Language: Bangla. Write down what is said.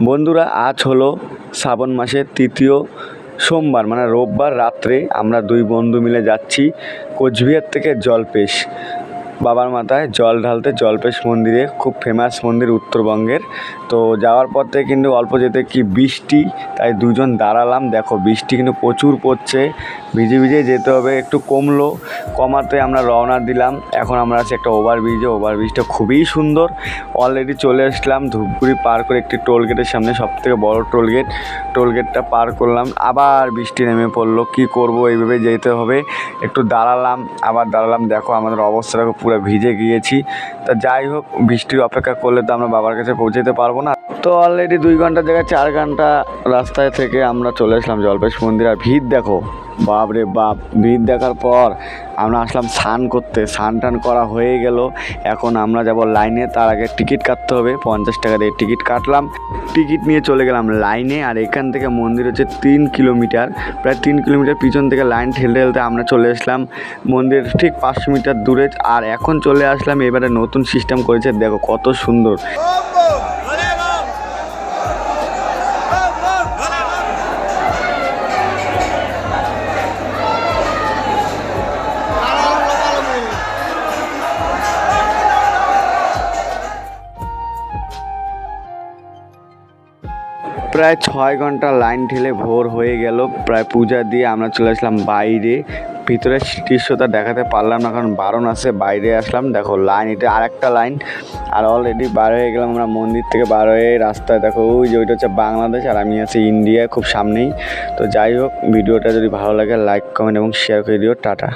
বন্ধুরা, আজ হলো শ্রাবণ মাসের তৃতীয় সোমবার মানে রোববার রাত্রে আমরা দুই বন্ধু মিলে যাচ্ছি কোচবিহার থেকে জলপেশ বাবার মাথায় জল ঢালতে। জলপেশ মন্দিরে, খুব ফেমাস মন্দির উত্তরবঙ্গের। তো যাওয়ার পর থেকে কিন্তু অল্প যেতে কি বৃষ্টি, তাই দুজন দাঁড়ালাম। দেখো বৃষ্টি কিন্তু প্রচুর পড়ছে, ভিজে ভিজে যেতে হবে। একটু কমাতে আমরা রওনা দিলাম। এখন আমরা আছি একটা ওভারব্রিজে। ওভারব্রিজটা খুবই সুন্দর। অলরেডি চলে আসলাম ধূপগুড়ি পার করে একটি টোলগেটের সামনে, সবথেকে বড় টোলগেটটা পার করলাম। আবার বৃষ্টি নেমে পড়লো, কি করব, এইভাবে যেতে হবে। একটু দাঁড়ালাম, আবার দাঁড়ালাম। দেখো আমাদের অবস্থাটা পুরো ভিজে গিয়েছি। তা যাই হোক, বৃষ্টির অপেক্ষা করলে তো আমরা বাবার কাছে পৌঁছাতে পারবো না। তো অলরেডি 2 ঘন্টার জায়গায় 4 ঘন্টা রাস্তায় থেকে আমরা চলে আসলাম জলপেশ মন্দির। আর ভিড় দেখো, বাপ রে বাপ। ভিড় দেখার পর আমরা আসলাম স্নান করতে। স্নান টান করা হয়ে গেল। এখন আমরা যাব লাইনে। তার আগে টিকিট কাটতে হবে, 50 টাকা দিয়ে টিকিট কাটলাম। টিকিট নিয়ে চলে গেলাম লাইনে। আর এখান থেকে মন্দির হচ্ছে 3 কিলোমিটার, প্রায় 3 কিলোমিটার পিছন থেকে লাইন ঠেলতে ঠেলতে আমরা চলে আসলাম মন্দির ঠিক 500 মিটার দূরে। আর এখন চলে আসলাম, এবারে নতুন সিস্টেম করেছে, দেখো কত সুন্দর। প্রায় 6 ঘন্টা লাইন ঠেলে ভোর হয়ে গেল। প্রায় পূজা দিয়ে আমরা চলে আসলাম বাইরে। ভিতরে দৃশ্যটা দেখাতে পারলাম না, কারণ বারণ আছে। বাইরে আসলাম, দেখো লাইন, এটা আরেকটা লাইন। আর অলরেডি বার হয়ে গেলাম আমরা মন্দির থেকে। বার হয়ে রাস্তায় দেখো ওই যে, ওইটা হচ্ছে বাংলাদেশ আর আমি আছি ইন্ডিয়া, খুব সামনেই। তো যাই হোক, ভিডিওটা যদি ভালো লাগে লাইক, কমেন্ট এবং শেয়ার করে দিও। টাটা।